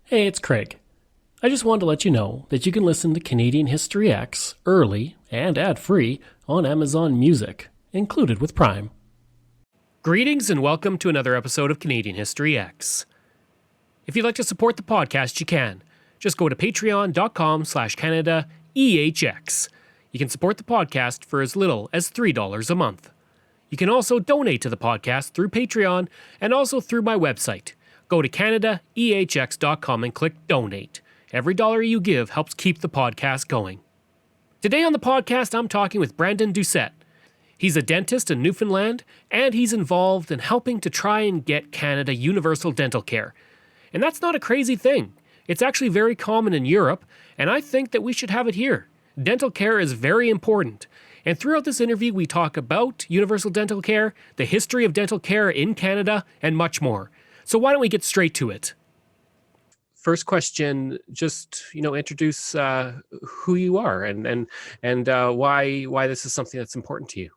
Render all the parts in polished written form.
Hey, it's Craig. I just wanted to let you know that you can listen to Canadian History X early and ad-free on Amazon Music, included with Prime. Greetings and welcome to another episode of Canadian History X. If you'd like to support the podcast, you can. Just go to patreon.com/CanadaEHX. You can support the podcast for as little as $3 a month. You can also donate to the podcast through Patreon and also through my website. Go to CanadaEHX.com and click Donate. Every dollar you give helps keep the podcast going. Today on the podcast, I'm talking with Brandon Doucet. He's a dentist in Newfoundland, and he's involved in helping to try and get Canada universal dental care. And that's not a crazy thing. It's actually very common in Europe, and I think that we should have it here. Dental care is very important. And throughout this interview, we talk about universal dental care, the history of dental care in Canada, and much more. So why don't we get straight to it? First question, just introduce who you are and why this is something that's important to you.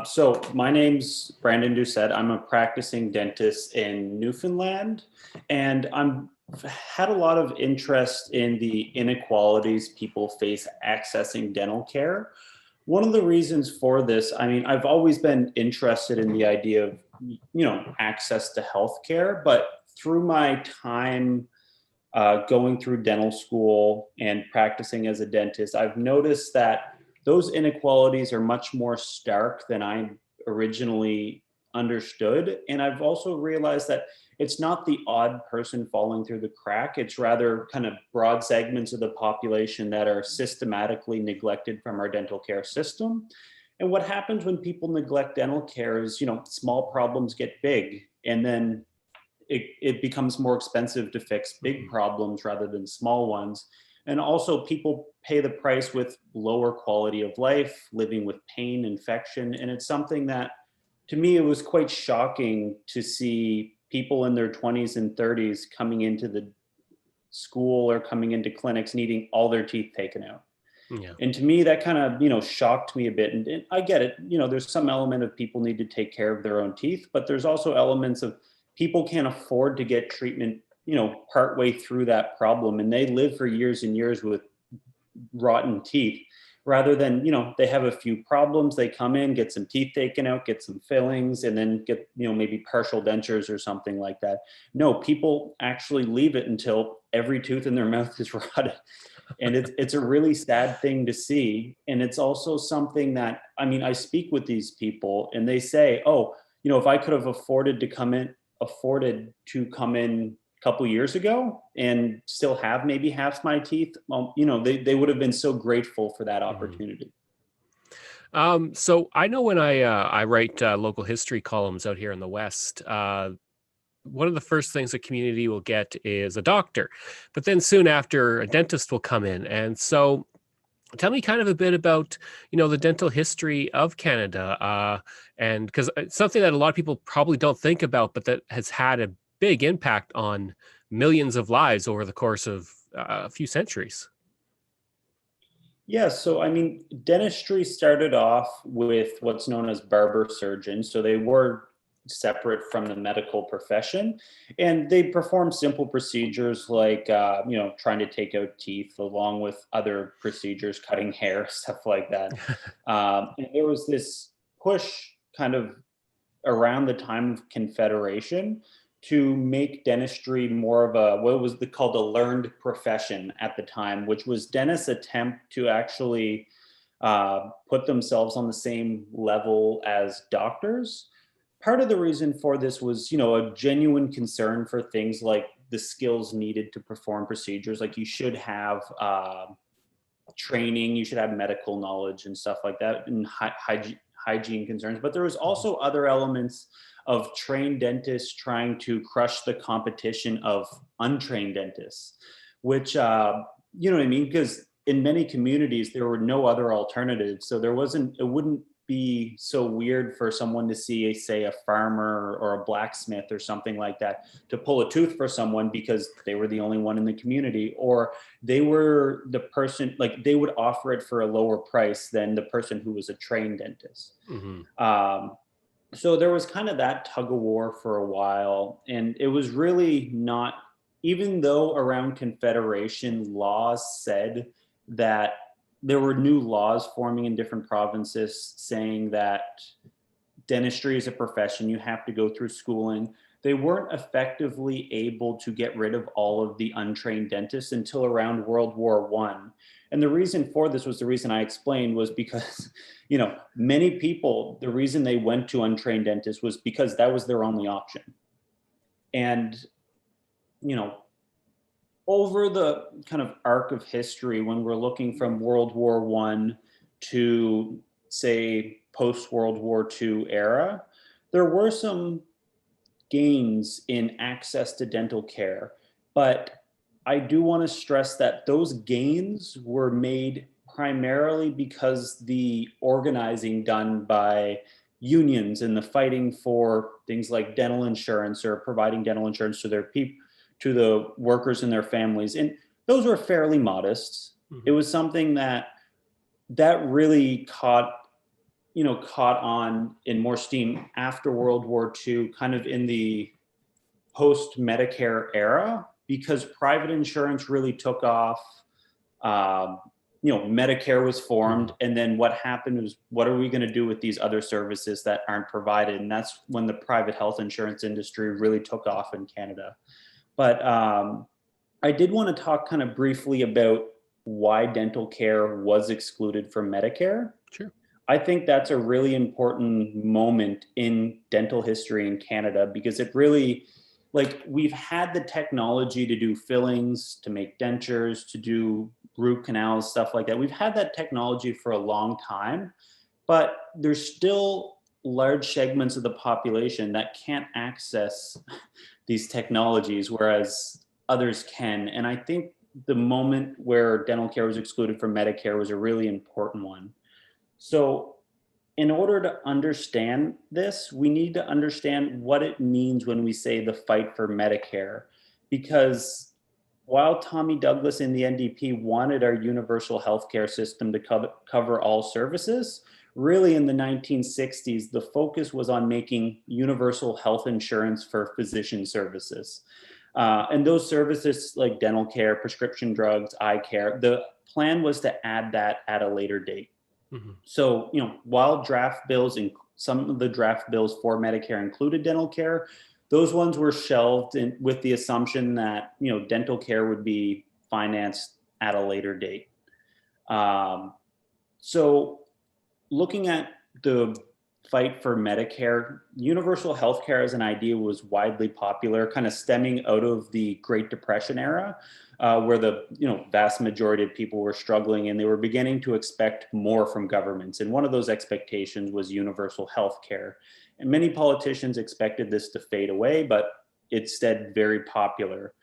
So my name's Brandon Doucet. I'm a practicing dentist in Newfoundland, and I've had a lot of interest in the inequalities people face accessing dental care. One of the reasons for this, I've always been interested in the idea of, access to healthcare, but through my time going through dental school and practicing as a dentist, I've noticed that those inequalities are much more stark than I originally understood. And I've also realized that it's not the odd person falling through the crack. It's rather kind of broad segments of the population that are systematically neglected from our dental care system. And what happens when people neglect dental care is, small problems get big, and then it becomes more expensive to fix big problems rather than small ones. And also people pay the price with lower quality of life, living with pain, infection. And it's something that, to me, it was quite shocking to see people in their 20s and 30s coming into the school or coming into clinics needing all their teeth taken out. Yeah. And to me, that kind of, shocked me a bit. And I get it. There's some element of people need to take care of their own teeth, but there's also elements of people can't afford to get treatment partway through that problem, and they live for years and years with rotten teeth rather than, they have a few problems, they come in, get some teeth taken out, get some fillings, and then get, maybe partial dentures or something like that. No, people actually leave it until every tooth in their mouth is rotted. And it's a really sad thing to see. And it's also something that, I speak with these people and they say, oh, if I could have afforded to come in a couple years ago and still have maybe half my teeth, well, they would have been so grateful for that opportunity. So I know when I write local history columns out here in the West, one of the first things a community will get is a doctor, but then soon after a dentist will come in. And so tell me kind of a bit about, the dental history of Canada, and because it's something that a lot of people probably don't think about, but that has had a big impact on millions of lives over the course of a few centuries. Yeah, so dentistry started off with what's known as barber surgeons. So they were separate from the medical profession, and they performed simple procedures like trying to take out teeth, along with other procedures, cutting hair, stuff like that. And there was this push kind of around the time of Confederation to make dentistry more of what was called a learned profession at the time, which was dentists' attempt to actually put themselves on the same level as doctors. Part of the reason for this was, a genuine concern for things like the skills needed to perform procedures. Like you should have training, you should have medical knowledge and stuff like that, and hygiene concerns. But there was also other elements of trained dentists trying to crush the competition of untrained dentists, which, because in many communities, there were no other alternatives. So it wouldn't be so weird for someone to see, say, a farmer or a blacksmith or something like that to pull a tooth for someone because they were the only one in the community, or they were the person, like they would offer it for a lower price than the person who was a trained dentist. Mm-hmm. So there was kind of that tug of war for a while, and it was really not even though around Confederation laws said that there were new laws forming in different provinces saying that dentistry is a profession, you have to go through schooling. They weren't effectively able to get rid of all of the untrained dentists until around World War One. And the reason for this was the reason I explained was because, many people, the reason they went to untrained dentists was because that was their only option. And, you know, over the kind of arc of history, when we're looking from World War One to, say, post World War II era, there were some gains in access to dental care. But I do want to stress that those gains were made primarily because the organizing done by unions and the fighting for things like dental insurance or providing dental insurance to their people, to the workers and their families. And those were fairly modest. Mm-hmm. It was something that really caught on in more steam after World War II, kind of in the post-Medicare era, because private insurance really took off. Medicare was formed, and then what happened was, what are we going to do with these other services that aren't provided? And that's when the private health insurance industry really took off in Canada. But I did want to talk kind of briefly about why dental care was excluded from Medicare. Sure. I think that's a really important moment in dental history in Canada, because it really, we've had the technology to do fillings, to make dentures, to do root canals, stuff like that. We've had that technology for a long time, but there's still large segments of the population that can't access these technologies, whereas others can. And I think the moment where dental care was excluded from Medicare was a really important one. So in order to understand this, we need to understand what it means when we say the fight for Medicare. Because while Tommy Douglas and the NDP wanted our universal healthcare system to cover all services, really in the 1960s, the focus was on making universal health insurance for physician services. And those services like dental care, prescription drugs, eye care, the plan was to add that at a later date. Mm-hmm. So, while draft bills and some of the draft bills for Medicare included dental care, those ones were shelved with the assumption that, dental care would be financed at a later date. So looking at the fight for Medicare, universal healthcare as an idea was widely popular, kind of stemming out of the Great Depression era, where the vast majority of people were struggling and they were beginning to expect more from governments. And one of those expectations was universal healthcare. And many politicians expected this to fade away, but it's stayed very popular.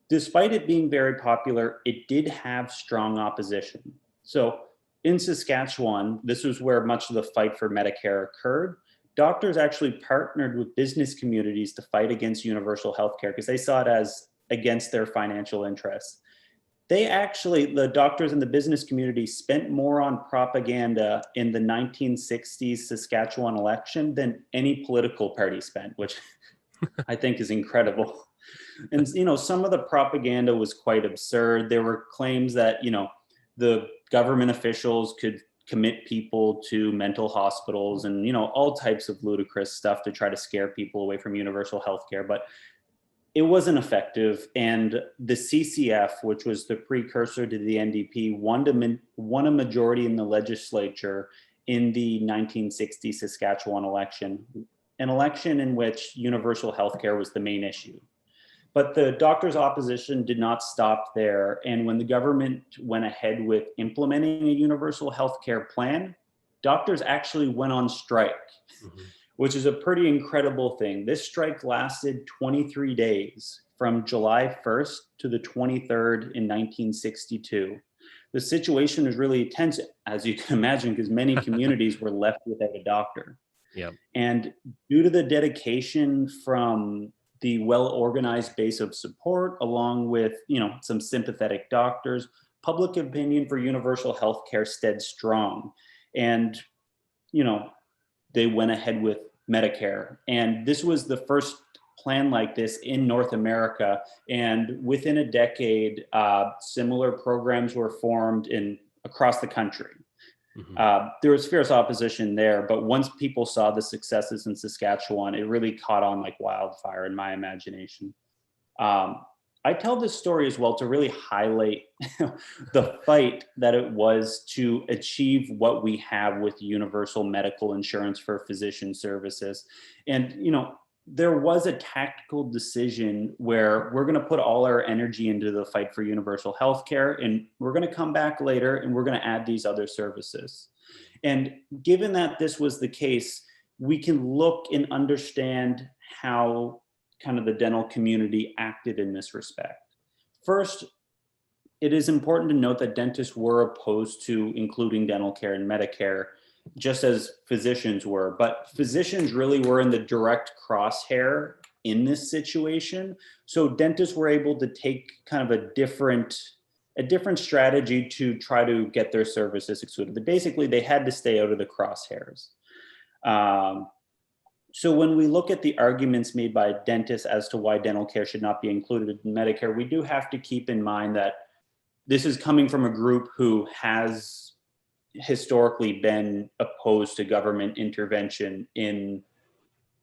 Despite it being very popular, it did have strong opposition. So in Saskatchewan, this was where much of the fight for Medicare occurred. Doctors actually partnered with business communities to fight against universal healthcare because they saw it as against their financial interests. The doctors in the business community spent more on propaganda in the 1960s Saskatchewan election than any political party spent, which I think is incredible. And, some of the propaganda was quite absurd. There were claims that, the government officials could commit people to mental hospitals and, all types of ludicrous stuff to try to scare people away from universal healthcare. But it wasn't effective. And the CCF, which was the precursor to the NDP, won a majority in the legislature in the 1960 Saskatchewan election, an election in which universal healthcare was the main issue. But the doctors' opposition did not stop there. And when the government went ahead with implementing a universal healthcare plan, doctors actually went on strike, mm-hmm. which is a pretty incredible thing. This strike lasted 23 days from July 1st to the 23rd in 1962. The situation was really tense, as you can imagine, because many communities were left without a doctor. Yep. And due to the dedication from the well-organized base of support, along with, some sympathetic doctors, public opinion for universal health care stayed strong. And, they went ahead with Medicare. And this was the first plan like this in North America. And within a decade, similar programs were formed across the country. There was fierce opposition there, but once people saw the successes in Saskatchewan, it really caught on like wildfire in my imagination. I tell this story as well to really highlight the fight that it was to achieve what we have with universal medical insurance for physician services. And, there was a tactical decision where we're going to put all our energy into the fight for universal healthcare, and we're going to come back later and we're going to add these other services. And given that this was the case, we can look and understand how kind of the dental community acted in this respect. First, it is important to note that dentists were opposed to including dental care in Medicare, just as physicians were, but physicians really were in the direct crosshair in this situation. So dentists were able to take kind of a different strategy to try to get their services excluded. But basically, they had to stay out of the crosshairs. So when we look at the arguments made by dentists as to why dental care should not be included in Medicare, we do have to keep in mind that this is coming from a group who has historically been opposed to government intervention in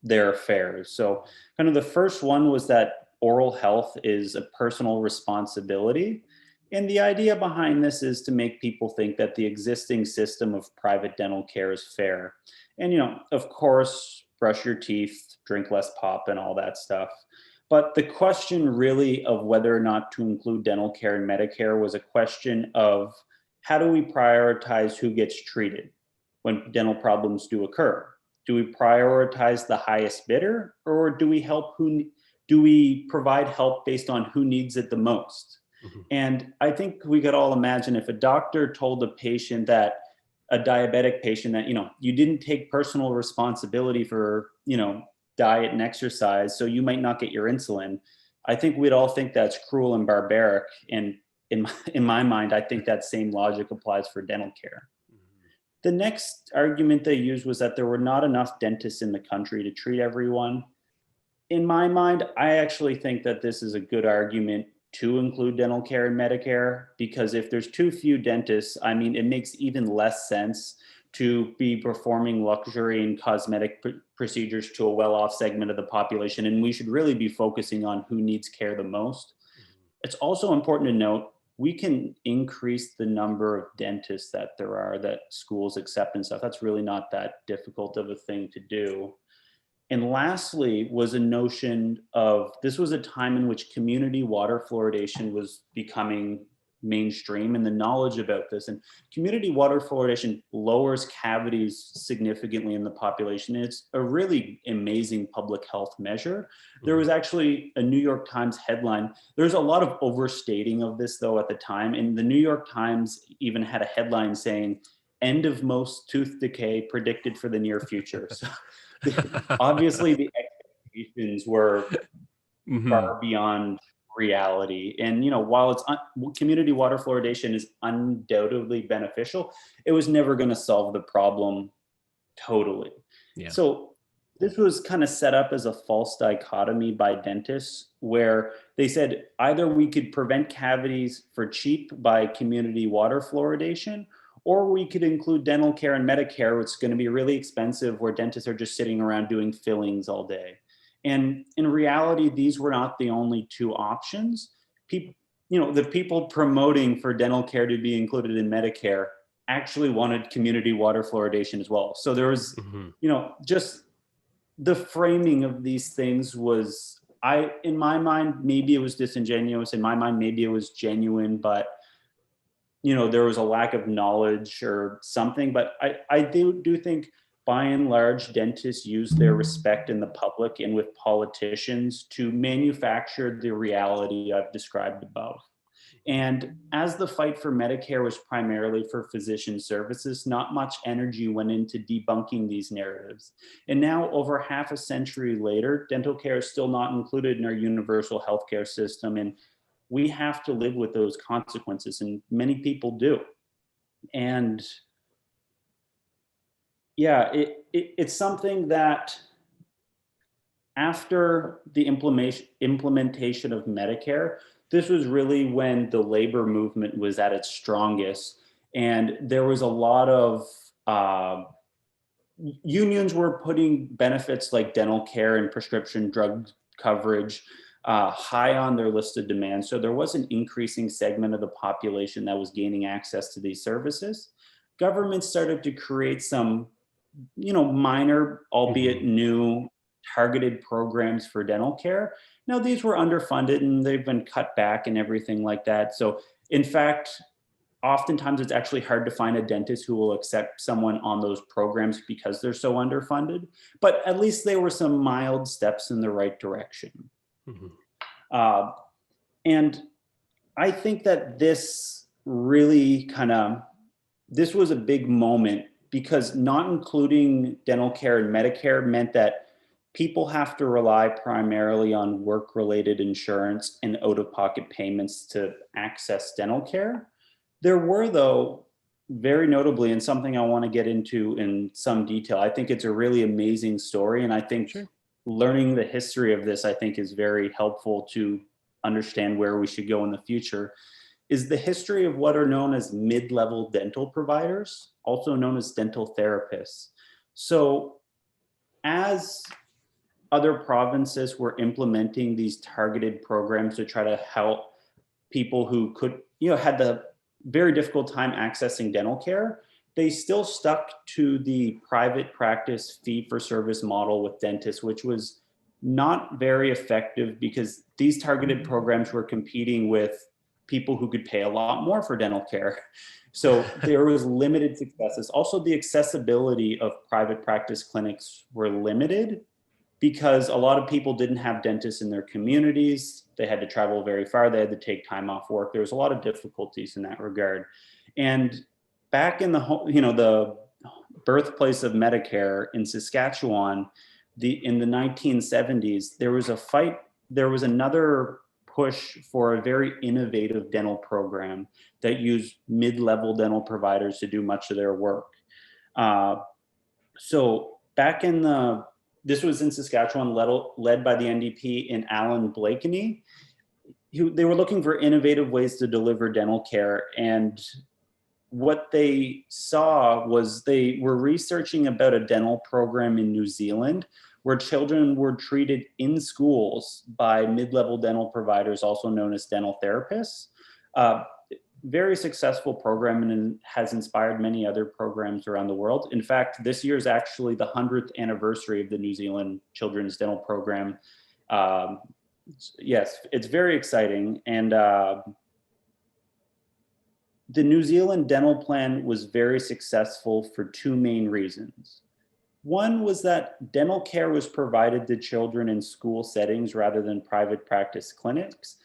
their affairs. So kind of the first one was that oral health is a personal responsibility. And the idea behind this is to make people think that the existing system of private dental care is fair. And, of course, brush your teeth, drink less pop, and all that stuff. But the question really of whether or not to include dental care in Medicare was a question of how do we prioritize who gets treated when dental problems do occur? Do we prioritize the highest bidder, or do we provide help based on who needs it the most? And I think we could all imagine if a doctor told a patient that, a diabetic patient, that, you didn't take personal responsibility for, diet and exercise, so you might not get your insulin. I think we'd all think that's cruel and barbaric. And in my mind, I think that same logic applies for dental care. The next argument they used was that there were not enough dentists in the country to treat everyone. In my mind, I actually think that this is a good argument to include dental care in Medicare, because if there's too few dentists, it makes even less sense to be performing luxury and cosmetic procedures to a well-off segment of the population. And we should really be focusing on who needs care the most. It's also important to note, we can increase the number of dentists that schools accept and stuff. That's really not that difficult of a thing to do. And lastly was a notion of, this was a time in which community water fluoridation was becoming mainstream, and the knowledge about this. And community water fluoridation lowers cavities significantly in the population. And it's a really amazing public health measure. There was actually a New York Times headline. There's a lot of overstating of this though at the time. And the New York Times even had a headline saying, "End of most tooth decay predicted for the near future." So obviously the expectations were far beyond reality. And while community water fluoridation is undoubtedly beneficial, it was never going to solve the problem totally. So this was kind of set up as a false dichotomy by dentists, where they said either we could prevent cavities for cheap by community water fluoridation, or we could include dental care and Medicare, which is going to be really expensive, where dentists are just sitting around doing fillings all day. And in reality, these were not the only two options. The people promoting for dental care to be included in Medicare actually wanted community water fluoridation as well. So there was, just the framing of these things was, in my mind, maybe it was disingenuous. In my mind, maybe it was genuine, but there was a lack of knowledge or something. But I do think, by and large, dentists use their respect in the public and with politicians to manufacture the reality I've described above. And as the fight for Medicare was primarily for physician services, not much energy went into debunking these narratives. And now, over half a century later, dental care is still not included in our universal healthcare system. And we have to live with those consequences, and many people do. And yeah, it's something that after the implementation of Medicare, this was really when the labor movement was at its strongest. And there was a lot of unions were putting benefits like dental care and prescription drug coverage high on their list of demands. So there was an increasing segment of the population that was gaining access to these services. Government started to create some, minor, albeit new, targeted programs for dental care. Now, these were underfunded and they've been cut back and everything like that. So, in fact, oftentimes it's actually hard to find a dentist who will accept someone on those programs because they're so underfunded. But at least there were some mild steps in the right direction. Uh, and I think that this really this was a big moment because not including dental care and Medicare meant that people have to rely primarily on work-related insurance and out-of-pocket payments to access dental care. There were, though, very notably, and something I want to get into in some detail, I think it's a really amazing story, and I think learning the history of this, I think, is very helpful to understand where we should go in the future, is the history of what are known as mid-level dental providers, also known as dental therapists. So as other provinces were implementing these targeted programs to try to help people who had the very difficult time accessing dental care, they still stuck to the private practice fee-for-service model with dentists, which was not very effective because these targeted programs were competing with people who could pay a lot more for dental care. So there was limited successes. Also, the accessibility of private practice clinics were limited because a lot of people didn't have dentists in their communities. They had to travel very far. They had to take time off work. There was a lot of difficulties in that regard. And back in the birthplace of Medicare in Saskatchewan, in the 1970s, there was a fight. There was another push for a very innovative dental program that used mid-level dental providers to do much of their work. So back this was in Saskatchewan, led by the NDP in Alan Blakeney. They were looking for innovative ways to deliver dental care. And what they saw was they were researching about a dental program in New Zealand where children were treated in schools by mid-level dental providers, also known as dental therapists. Very successful program and has inspired many other programs around the world. In fact, this year is actually the 100th anniversary of the New Zealand Children's Dental Program. Yes, it's very exciting. And the New Zealand dental plan was very successful for two main reasons. One was that dental care was provided to children in school settings rather than private practice clinics.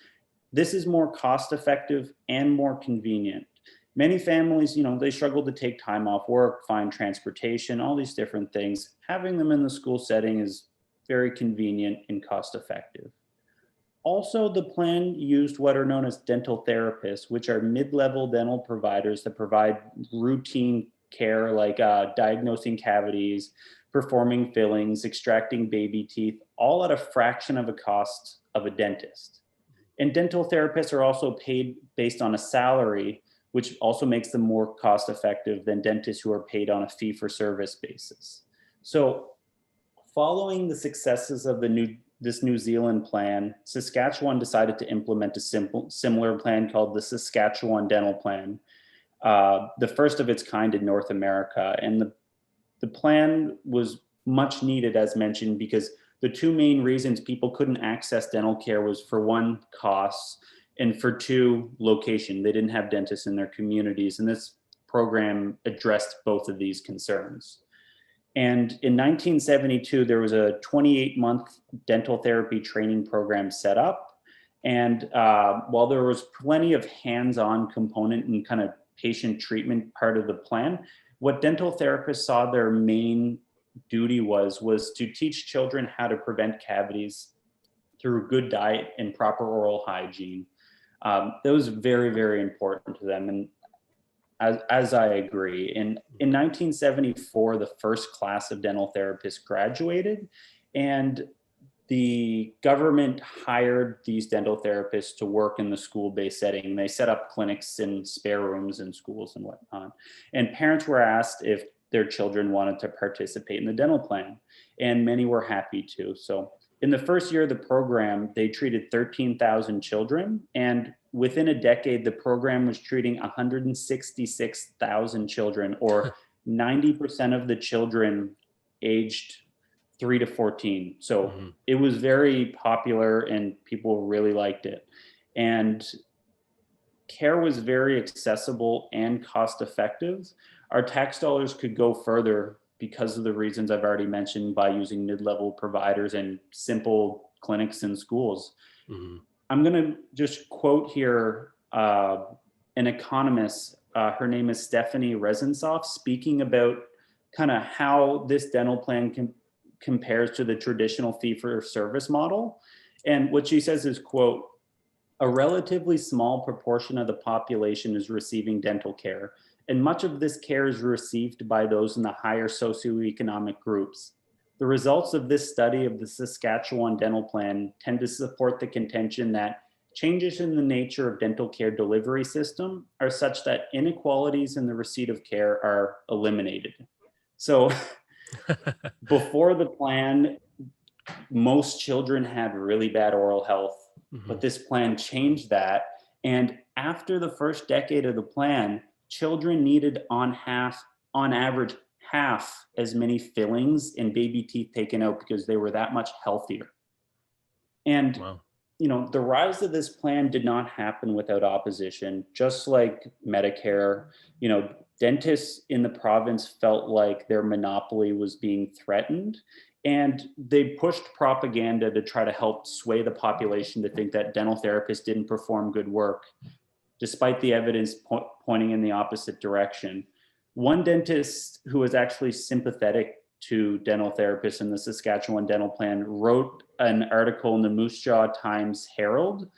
This is more cost effective and more convenient. Many families, they struggle to take time off work, find transportation, all these different things. Having them in the school setting is very convenient and cost effective. Also, the plan used what are known as dental therapists, which are mid-level dental providers that provide routine care like diagnosing cavities, performing fillings, extracting baby teeth, all at a fraction of the cost of a dentist. And dental therapists are also paid based on a salary, which also makes them more cost effective than dentists who are paid on a fee-for-service basis. So following the successes of this New Zealand plan, Saskatchewan decided to implement a similar plan called the Saskatchewan Dental Plan, the first of its kind in North America. And the plan was much needed, as mentioned, because the two main reasons people couldn't access dental care was, for one, costs, and for two, location. They didn't have dentists in their communities, and this program addressed both of these concerns. And in 1972, there was a 28-month dental therapy training program set up. And while there was plenty of hands-on component and kind of patient treatment part of the plan, what dental therapists saw their main duty was to teach children how to prevent cavities through good diet and proper oral hygiene. That was very, very important to them. And as I agree, in 1974, the first class of dental therapists graduated, and the government hired these dental therapists to work in the school-based setting. They set up clinics in spare rooms in schools and whatnot. And parents were asked if their children wanted to participate in the dental plan, and many were happy to. So in the first year of the program, they treated 13,000 children, and within a decade, the program was treating 166,000 children, or 90% of the children aged 3 to 14. So it was very popular and people really liked it. And care was very accessible and cost effective. Our tax dollars could go further because of the reasons I've already mentioned, by using mid-level providers and simple clinics in schools. I'm going to just quote here an economist. Her name is Stephanie Rezensoff, speaking about kind of how this dental plan compares to the traditional fee-for-service model. And what she says is, quote, "A relatively small proportion of the population is receiving dental care, and much of this care is received by those in the higher socioeconomic groups. The results of this study of the Saskatchewan dental plan tend to support the contention that changes in the nature of dental care delivery system are such that inequalities in the receipt of care are eliminated." So before the plan, most children had really bad oral health, but this plan changed that. And after the first decade of the plan, children needed on average half as many fillings and baby teeth taken out because they were that much healthier. And Wow. the rise of this plan did not happen without opposition. Just like Medicare, dentists in the province felt like their monopoly was being threatened, and they pushed propaganda to try to help sway the population to think that dental therapists didn't perform good work, despite the evidence pointing in the opposite direction. One dentist who was actually sympathetic to dental therapists in the Saskatchewan dental plan wrote an article in the Moose Jaw Times Herald,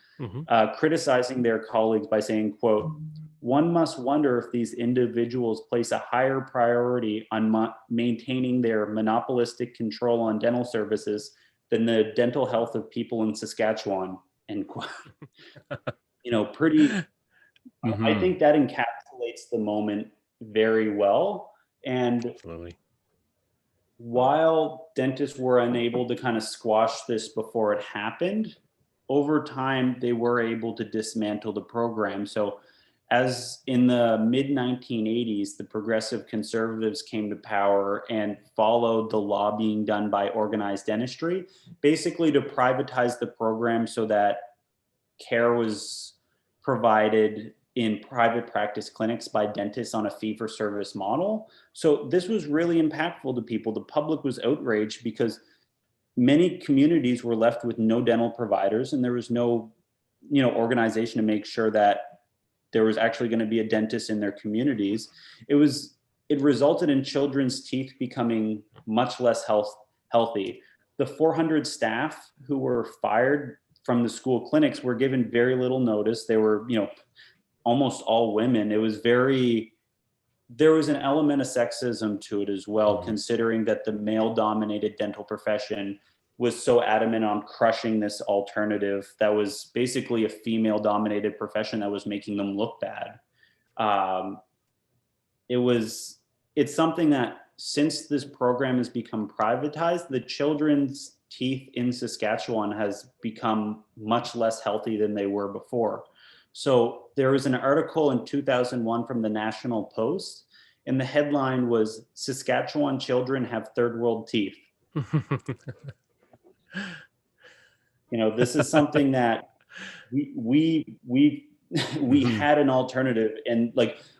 criticizing their colleagues by saying, quote, "One must wonder if these individuals place a higher priority on maintaining their monopolistic control on dental services than the dental health of people in Saskatchewan," end quote. I think that encapsulates the moment very well. And Absolutely. while dentists were unable to kind of squash this before it happened, over time they were able to dismantle the program. So as in the mid 1980s, the progressive conservatives came to power and followed the lobbying done by organized dentistry, basically to privatize the program so that care was provided in private practice clinics by dentists on a fee-for-service model. So this was really impactful to people. The public was outraged because many communities were left with no dental providers, and there was no, organization to make sure that there was actually going to be a dentist in their communities. It resulted in children's teeth becoming much less healthy. The 400 staff who were fired from the school clinics were given very little notice. They were, almost all women. There was an element of sexism to it as well, considering that the male-dominated dental profession was so adamant on crushing this alternative that was basically a female-dominated profession that was making them look bad. It's something that, since this program has become privatized, the children's teeth in Saskatchewan has become much less healthy than they were before. So there was an article in 2001 from the National Post, and the headline was, "Saskatchewan children have third world teeth." This is something that we had an alternative, and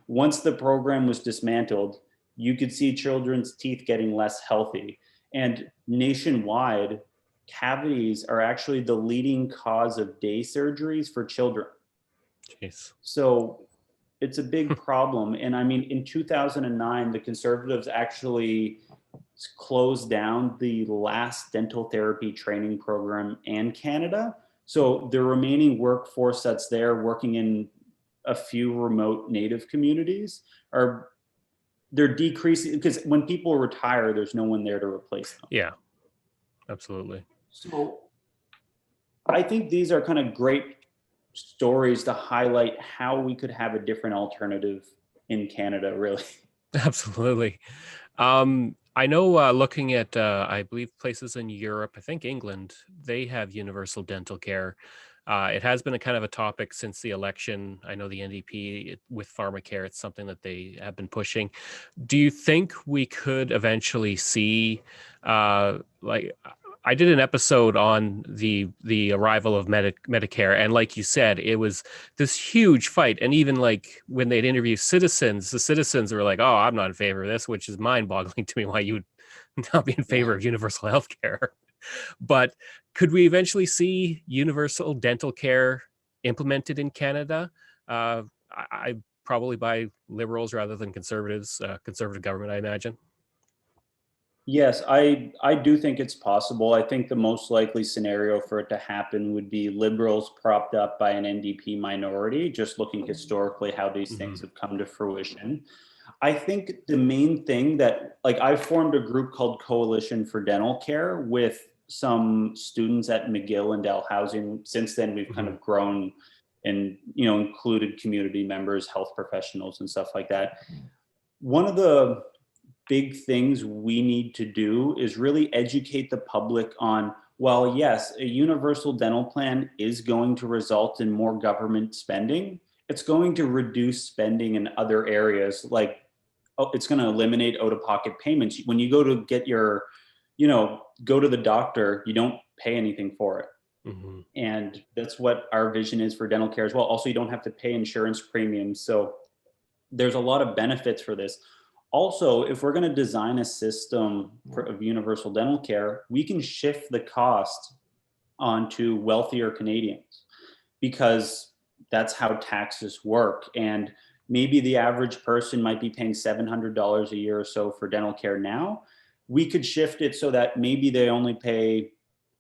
once the program was dismantled, you could see children's teeth getting less healthy. And nationwide, cavities are actually the leading cause of day surgeries for children. Jeez. So it's a big problem. And I mean, in 2009, the Conservatives actually closed down the last dental therapy training program in Canada. So the remaining workforce that's there, working in a few remote Native communities, they're decreasing, because when people retire, there's no one there to replace them. Yeah, absolutely. So I think these are kind of great stories to highlight how we could have a different alternative in Canada, really. Absolutely. I know looking at, I believe, places in Europe, I think England, they have universal dental care. It has been a kind of a topic since the election. I know the NDP with pharmacare, it's something that they have been pushing. Do you think we could eventually see, like, I did an episode on the arrival of Medicare, and like you said, it was this huge fight. And even like when they'd interview citizens, the citizens were like, "Oh, I'm not in favor of this," which is mind-boggling to me. Why you would not be in Yeah. favor of universal health care? But could we eventually see universal dental care implemented in Canada? I probably by liberals rather than conservatives, conservative government, I imagine. Yes, I do think it's possible. I think the most likely scenario for it to happen would be liberals propped up by an NDP minority, just looking historically how these things Hmm. have come to fruition. I think the main thing that, like, I've formed a group called Coalition for Dental Care with some students at McGill and Dalhousie. Since then, we've kind Hmm. of grown and, included community members, health professionals, and stuff like that. One of the big things we need to do is really educate the public on, well, yes, a universal dental plan is going to result in more government spending. It's going to reduce spending in other areas, like, oh, it's going to eliminate out-of-pocket payments. When you go to get your, go to the doctor, you don't pay anything for it. Hmm. And that's what our vision is for dental care as well. Also, you don't have to pay insurance premiums. So there's a lot of benefits for this. Also, if we're going to design a system of universal dental care, we can shift the cost onto wealthier Canadians because that's how taxes work. And maybe the average person might be paying $700 a year or so for dental care now. We could shift it so that maybe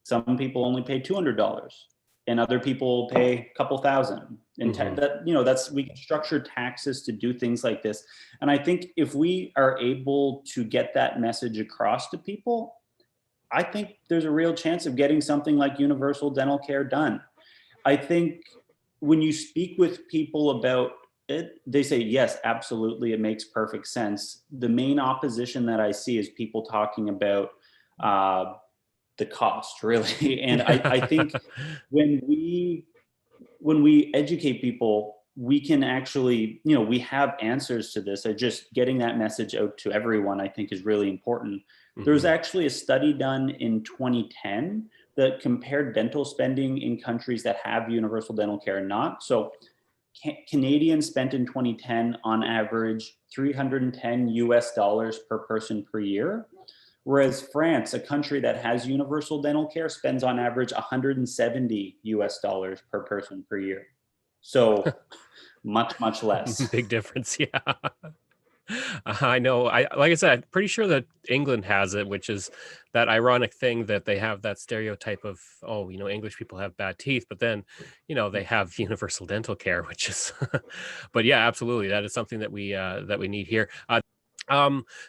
some people only pay $200 and other people pay a couple thousand. And Hmm. we can structure taxes to do things like this. And I think if we are able to get that message across to people, I think there's a real chance of getting something like universal dental care done. I think when you speak with people about it, they say, yes, absolutely, it makes perfect sense. The main opposition that I see is people talking about uh, the cost, really. And I think when we educate people, we can actually, we have answers to this. Just getting that message out to everyone, I think, is really important. There was Hmm. actually a study done in 2010 that compared dental spending in countries that have universal dental care and not. So Canadians spent in 2010 on average 310 US dollars per person per year. Whereas France, a country that has universal dental care, spends on average 170 US dollars per person per year. So much, much less. Big difference, yeah. I know. Like I said, I'm pretty sure that England has it, which is that ironic thing that they have that stereotype of, oh, English people have bad teeth, but then, they have universal dental care, which is, but yeah, absolutely, that is something that we need here.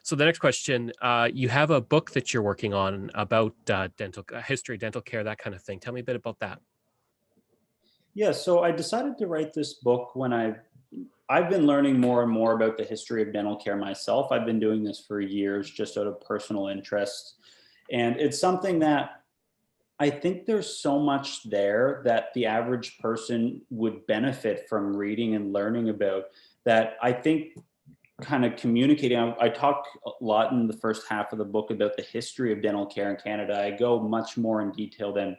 So the next question, you have a book that you're working on about dental history, dental care, that kind of thing. Tell me a bit about that. Yeah, so I decided to write this book when I've been learning more and more about the history of dental care myself. I've been doing this for years just out of personal interest. And it's something that I think there's so much there that the average person would benefit from reading and learning about, that I think kind of communicating. I talk a lot in the first half of the book about the history of dental care in Canada. I go much more in detail than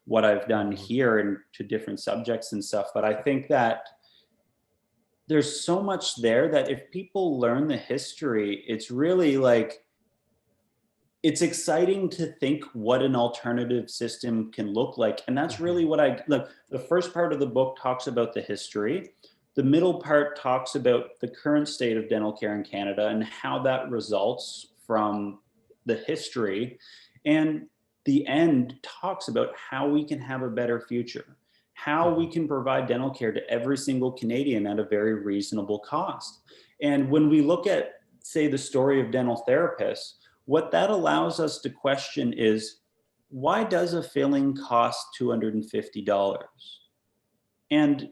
what I've done Hmm. here and to different subjects and stuff. But I think that there's so much there that if people learn the history, it's really like, it's exciting to think what an alternative system can look like. And that's really Hmm. what I look. The first part of the book talks about the history. The middle part talks about the current state of dental care in Canada and how that results from the history. And the end talks about how we can have a better future, how we Hmm. can provide dental care to every single Canadian at a very reasonable cost. And when we look at, say, the story of dental therapists, what that allows us to question is, why does a filling cost $250? And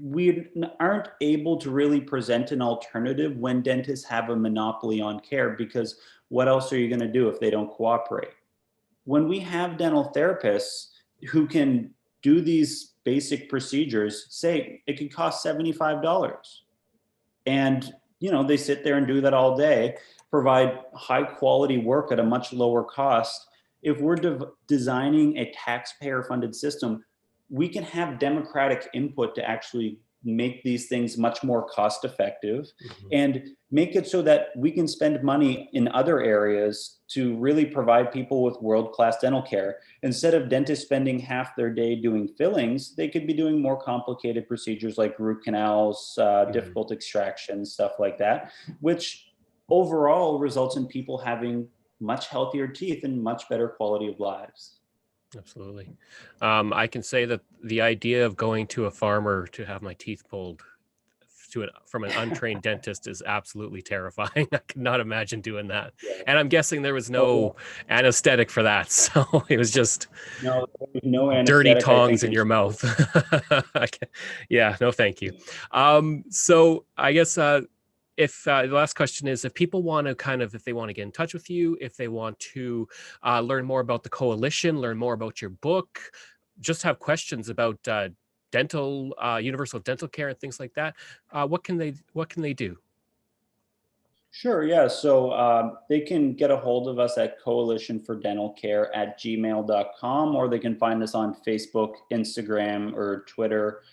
we aren't able to really present an alternative when dentists have a monopoly on care, because what else are you going to do if they don't cooperate? When we have dental therapists who can do these basic procedures, say it could cost $75. And, they sit there and do that all day, provide high quality work at a much lower cost. If we're designing a taxpayer funded system, we can have democratic input to actually make these things much more cost effective and make it so that we can spend money in other areas to really provide people with world-class dental care. Instead of dentists spending half their day doing fillings, they could be doing more complicated procedures like root canals, difficult extractions, stuff like that, which overall results in people having much healthier teeth and much better quality of lives. Absolutely. I can say that the idea of going to a farmer to have my teeth pulled from an untrained dentist is absolutely terrifying. I could not imagine doing that. Yeah. And I'm guessing there was no anesthetic for that. So it was just no anesthetic, dirty tongs in your mouth. Yeah, no, thank you. So I guess if the last question is, if people want to if they want to get in touch with you, if they want to learn more about the coalition, learn more about your book, just have questions about dental, universal dental care and things like that, what can they do? Sure, yeah. So they can get a hold of us at coalitionfordentalcare@gmail.com, or they can find us on Facebook, Instagram, or Twitter.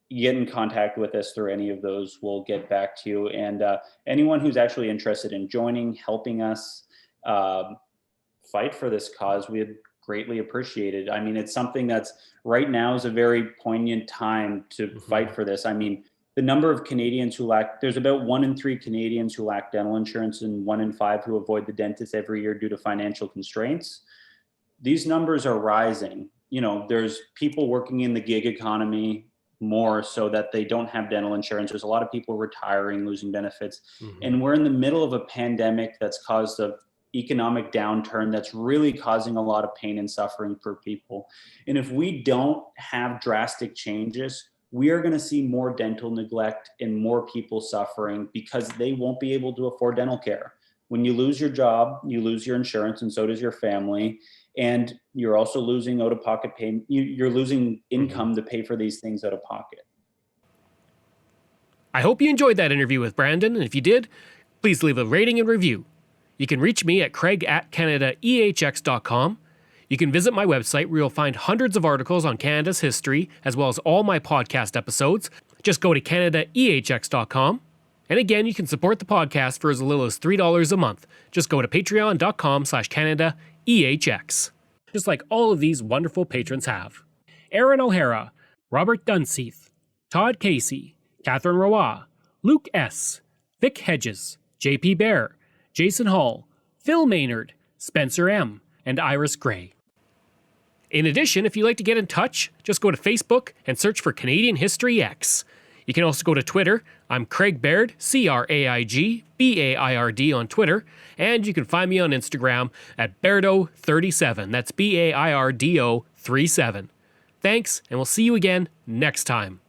Get in contact with us through any of those. We'll get back to you. And anyone who's actually interested in joining, helping us fight for this cause, we'd greatly appreciate it. I mean, it's something that's right now is a very poignant time to fight for this. I mean, the number of Canadians who there's about 1 in 3 Canadians who lack dental insurance and 1 in 5 who avoid the dentist every year due to financial constraints. These numbers are rising. There's people working in the gig economy more so that they don't have dental insurance. There's a lot of people retiring, losing benefits. And we're in the middle of a pandemic that's caused an economic downturn that's really causing a lot of pain and suffering for people. And if we don't have drastic changes, we are going to see more dental neglect and more people suffering because they won't be able to afford dental care. When you lose your job, you lose your insurance, and so does your family. And you're also losing out-of-pocket pay. You're losing income to pay for these things out of pocket. I hope you enjoyed that interview with Brandon, and if you did, please leave a rating and review. You can reach me at craig@canadaehx.com. You can visit my website where you'll find hundreds of articles on Canada's history, as well as all my podcast episodes. Just go to canadaehx.com. And again, you can support the podcast for as little as $3 a month. Just go to patreon.com/CanadaEHX. Just like all of these wonderful patrons have. Aaron O'Hara, Robert Dunseith, Todd Casey, Catherine Roy, Luke S., Vic Hedges, JP Bear, Jason Hall, Phil Maynard, Spencer M., and Iris Gray. In addition, if you'd like to get in touch, just go to Facebook and search for Canadian History X. You can also go to Twitter. I'm Craig Baird, CraigBaird on Twitter. And you can find me on Instagram at Bairdo37. That's BAIRDO37. Thanks, and we'll see you again next time.